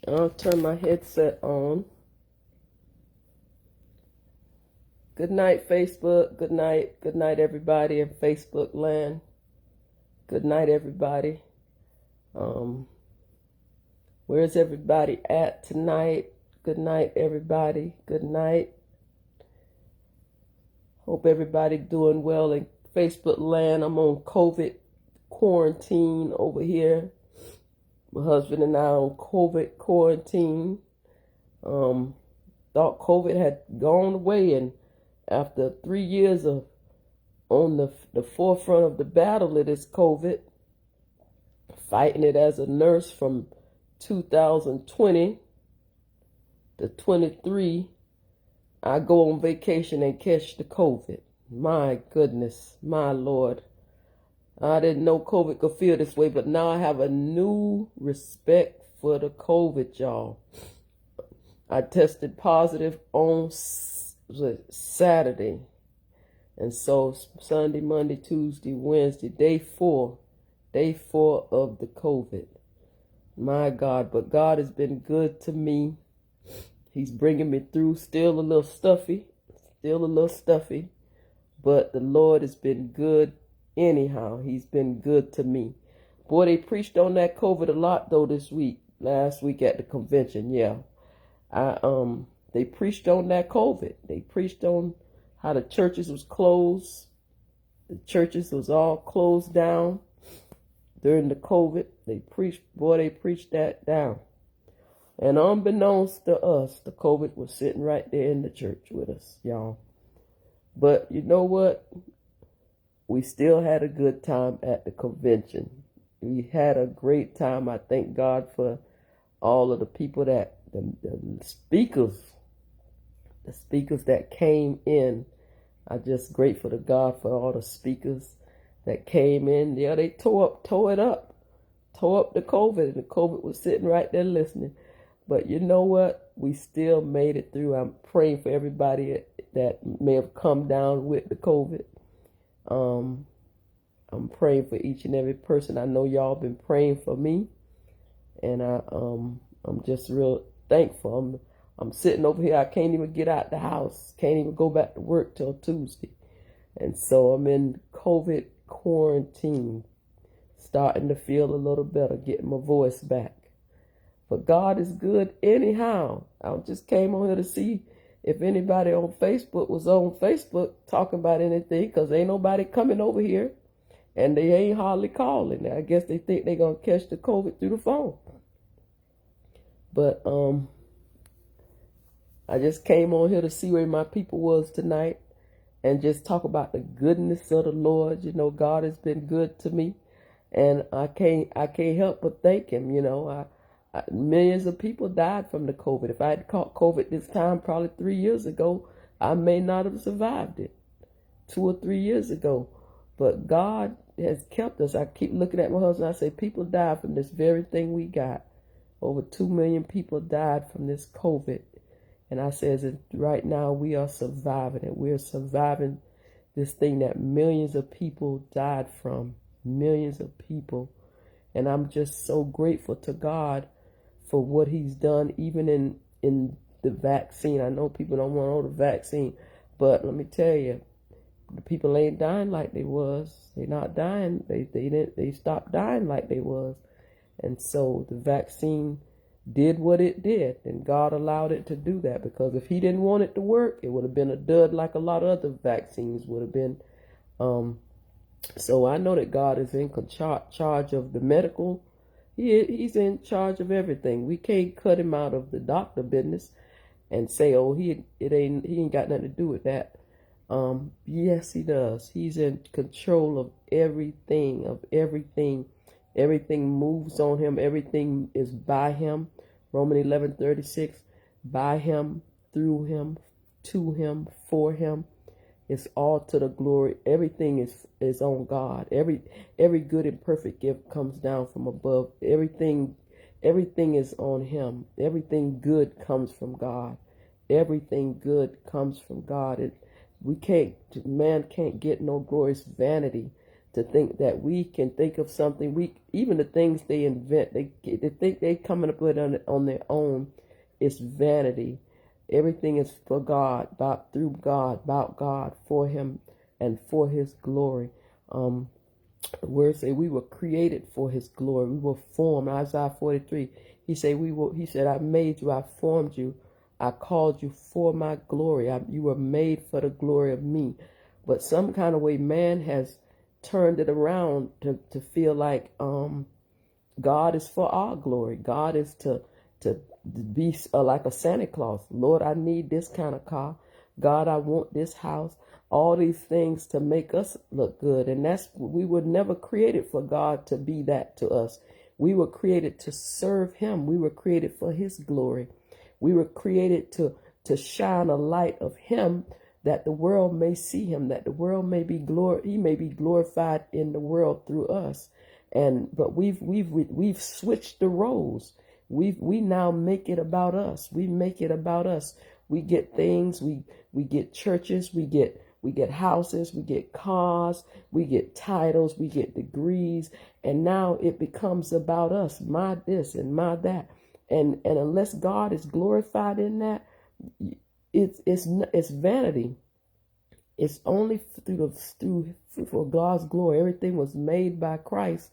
I'll turn my headset on. Good night, Facebook. Good night. Good night, everybody in Facebook land. Good night, everybody. Where's everybody at tonight? Good night, everybody. Good night. Hope everybody doing well in Facebook land. I'm on COVID quarantine over here. My husband and I on COVID quarantine. Thought COVID had gone away, and after 3 years of on the forefront of the battle, it is COVID, fighting it as a nurse from 2020 to 23. I go on vacation and catch the COVID. My goodness, my Lord. I didn't know COVID could feel this way, but now I have a new respect for the COVID, y'all. I tested positive on Saturday. And so Sunday, Monday, Tuesday, Wednesday, day four of the COVID. My God, but God has been good to me. He's bringing me through, still a little stuffy, but the Lord has been good anyhow. He's been good to me. Boy, they preached on that COVID a lot though last week at the convention. Yeah. They preached on that COVID. They preached on how the churches was closed. The churches was all closed down during the COVID. They preached that down. And unbeknownst to us, the COVID was sitting right there in the church with us, y'all. But you know what? We still had a good time at the convention. We had a great time. I thank God for all of the people the speakers that came in. I'm just grateful to God for all the speakers that came in. Yeah, they tore up the COVID, and the COVID was sitting right there listening. But you know what? We still made it through. I'm praying for everybody that may have come down with the COVID. I'm praying for each and every person. I know y'all been praying for me, and I'm just real thankful. I'm sitting over here. I can't even get out the house. Can't even go back to work till Tuesday. And so I'm in COVID quarantine, starting to feel a little better, getting my voice back. But God is good anyhow. I just came on here to see if anybody on Facebook was on Facebook talking about anything, because ain't nobody coming over here, and they ain't hardly calling. I guess they think they're going to catch the COVID through the phone. But I just came on here to see where my people was tonight and just talk about the goodness of the Lord. You know, God has been good to me, and I can't help but thank him. You know, millions of people died from the COVID. If I had caught COVID this time, probably 3 years ago, I may not have survived it 2 or 3 years ago. But God has kept us. I keep looking at my husband. I say, people died from this very thing we got. Over 2 million people died from this COVID. And I says, right now we are surviving it. We're surviving this thing that millions of people died from. Millions of people. And I'm just so grateful to God for what he's done, even in the vaccine. I know people don't want all the vaccine, but let me tell you, the people ain't dying like they was. They not dying. They stopped dying like they was. And so the vaccine did what it did, and God allowed it to do that, because if he didn't want it to work, it would have been a dud like a lot of other vaccines would have been. So I know that God is in charge of the medical. He's in charge of everything. We can't cut him out of the doctor business and say, oh, he ain't got nothing to do with that. Yes, he does. He's in control of everything, Everything moves on him. Everything is by him. Romans 11:36, by him, through him, to him, for him. It's all to the glory. Everything is on God. Every good and perfect gift comes down from above. Everything is on him. Everything good comes from God. Everything good comes from God. Man can't get no glory. It's vanity to think that we can think of something. Even the things they invent, they think they coming up with on their own. It's vanity. Everything is for God, through God, about God, for Him, and for His glory. The words say we were created for His glory. We were formed. Isaiah 43. He said, I made you, I formed you, I called you for my glory. You were made for the glory of me. But some kind of way man has turned it around to feel like God is for our glory. God is to be like a Santa Claus. Lord, I need this kind of car. God, I want this house. All these things to make us look good. And we were never created for God to be that to us. We were created to serve Him. We were created for His glory. We were created to shine a light of Him, that the world may see Him, that the world may be He may be glorified in the world through us. But we've switched the roles. We now make it about us. We make it about us. We get things. We get churches. We get houses. We get cars. We get titles. We get degrees. And now it becomes about us. My this and my that. And unless God is glorified in that, it's vanity. It's only for God's glory. Everything was made by Christ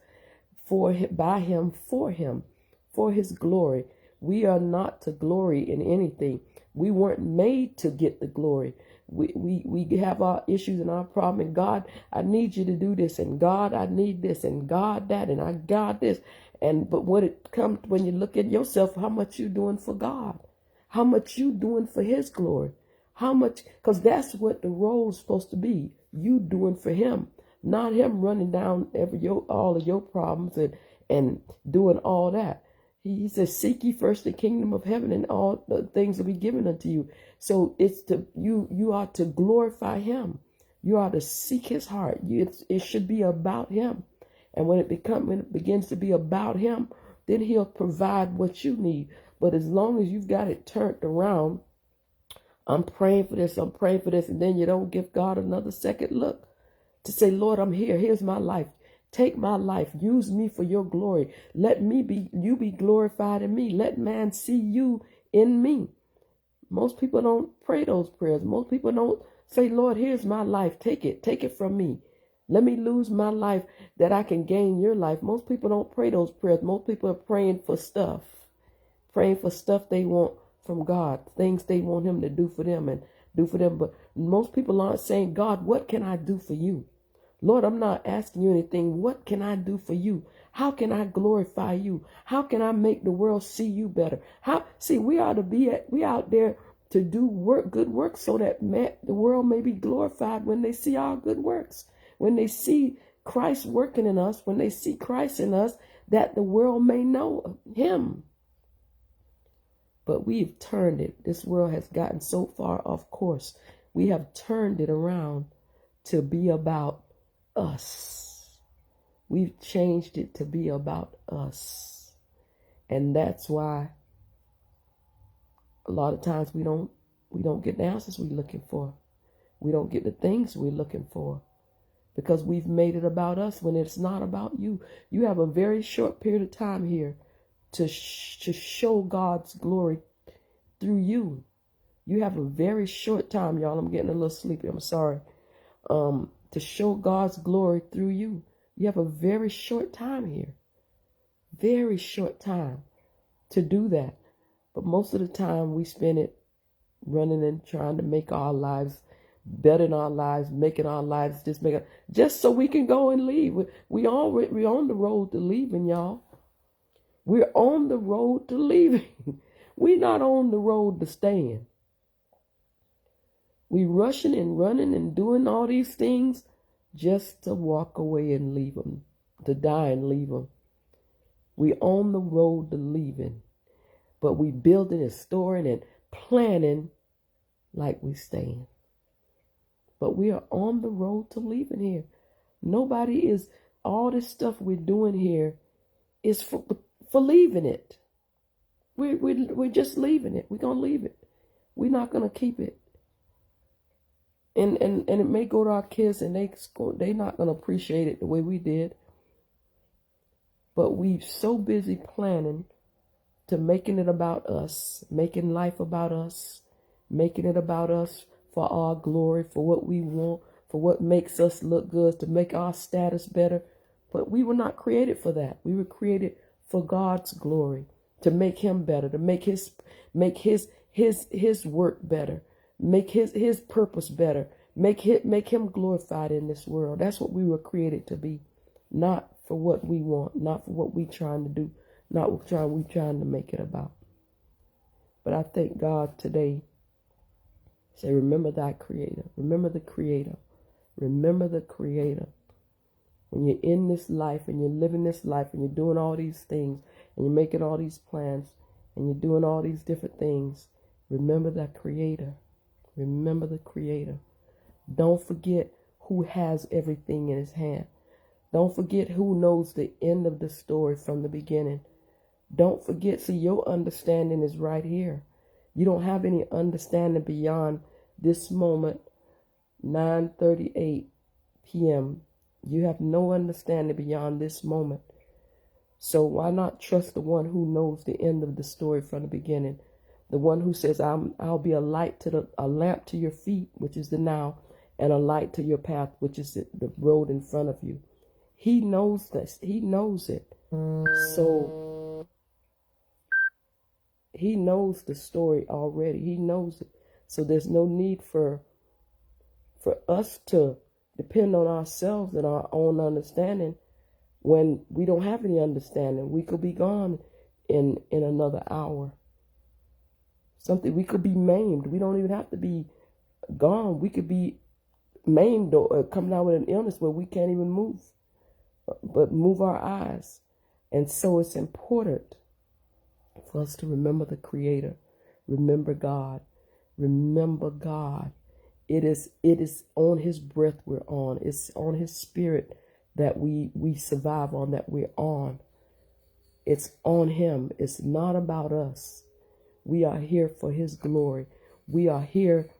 by Him, for His glory. We are not to glory in anything. We weren't made to get the glory. We have our issues and our problem. And God, I need you to do this. And God, I need this. And God, that. And I got this. But when you look at yourself, how much you doing for God? How much you doing for His glory? How much? Because that's what the role is supposed to be. You doing for Him, not Him running down all of your problems and doing all that. He says, "Seek ye first the kingdom of heaven, and all the things will be given unto you." So it's you are to glorify Him. You are to seek His heart. It should be about Him. And when it begins to be about Him, then He'll provide what you need. But as long as you've got it turned around, I'm praying for this, and then you don't give God another second look to say, Lord, I'm here. Here's my life. Take my life. Use me for your glory. Let you be glorified in me. Let man see you in me. Most people don't pray those prayers. Most people don't say, Lord, here's my life. Take it from me. Let me lose my life that I can gain your life. Most people don't pray those prayers. Most people are praying for stuff they want from God, things they want Him to do for them and do for them. But most people aren't saying, God, what can I do for you? Lord, I'm not asking you anything. What can I do for you? How can I glorify you? How can I make the world see you better? We out there to do good work so that the world may be glorified when they see our good works. When they see Christ working in us, when they see Christ in us, that the world may know Him. But we've turned it. This world has gotten so far off course. We have turned it around to be about us. We've changed it to be about us. And that's why a lot of times we don't get the answers we're looking for. We don't get the things we're looking for. Because we've made it about us when it's not about you. You have a very short period of time here to show God's glory through you. You have a very short time, y'all. I'm getting a little sleepy. I'm sorry. To show God's glory through you. You have a very short time here. Very short time to do that. But most of the time we spend it running and trying to make our lives better in our lives, making our lives just so we can go and leave. We're on the road to leaving, y'all. We're on the road to leaving. We're not on the road to staying. We rushing and running and doing all these things just to walk away and leave them, to die and leave them. We're on the road to leaving, but we building and storing and planning like we staying. But we are on the road to leaving here. All this stuff we're doing here is for leaving it. We're just leaving it. We're going to leave it. We're not going to keep it. And it may go to our kids, and they not gonna appreciate it the way we did. But we so busy planning to making it about us, making life about us, making it about us for our glory, for what we want, for what makes us look good, to make our status better. But we were not created for that. We were created for God's glory, to make him better, to make his work better, make his purpose better, make him glorified in this world. That's what we were created to be, not for what we want, not for what we trying to do, not what we trying to make it about. But I thank God today. Say, remember thy creator. Remember the creator. Remember the creator. When you're in this life and you're living this life and you're doing all these things and you're making all these plans and you're doing all these different things, remember that creator. Remember the creator. Don't forget who has everything in his hand. Don't forget who knows the end of the story from the beginning. Don't forget, see, your understanding is right here. You don't have any understanding beyond this moment, 9:38 p.m. You have no understanding beyond this moment. So why not trust the one who knows the end of the story from the beginning? The one who says, I'll be a lamp to your feet, which is the now, and a light to your path, which is the road in front of you. He knows this. He knows it. So he knows the story already. He knows it. So there's no need for us to depend on ourselves and our own understanding when we don't have any understanding. We could be gone in another hour. We could be maimed. We don't even have to be gone. We could be maimed or coming out with an illness where we can't even move, but move our eyes. And so it's important for us to remember the Creator. Remember God. Remember God. It is on his breath we're on. It's on his spirit that we survive on, that we're on. It's on him. It's not about us. We are here for his glory. We are here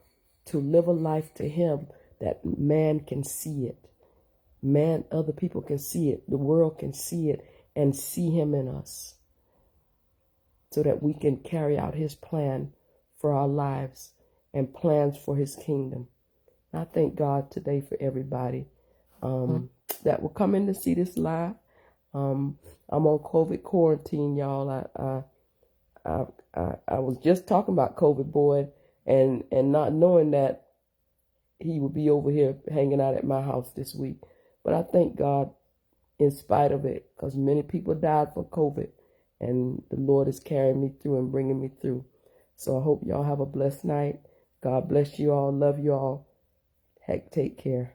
to live a life to him that man can see it. Other people can see it. The world can see it and see him in us, so that we can carry out his plan for our lives and plans for his kingdom. I thank God today for everybody that will come in to see this live. I'm on COVID quarantine, y'all. I was just talking about COVID boy and not knowing that he would be over here hanging out at my house this week. But I thank God in spite of it, because many people died for COVID, and the Lord is carrying me through and bringing me through. So I hope y'all have a blessed night. God bless you all. Love you all. Heck, take care.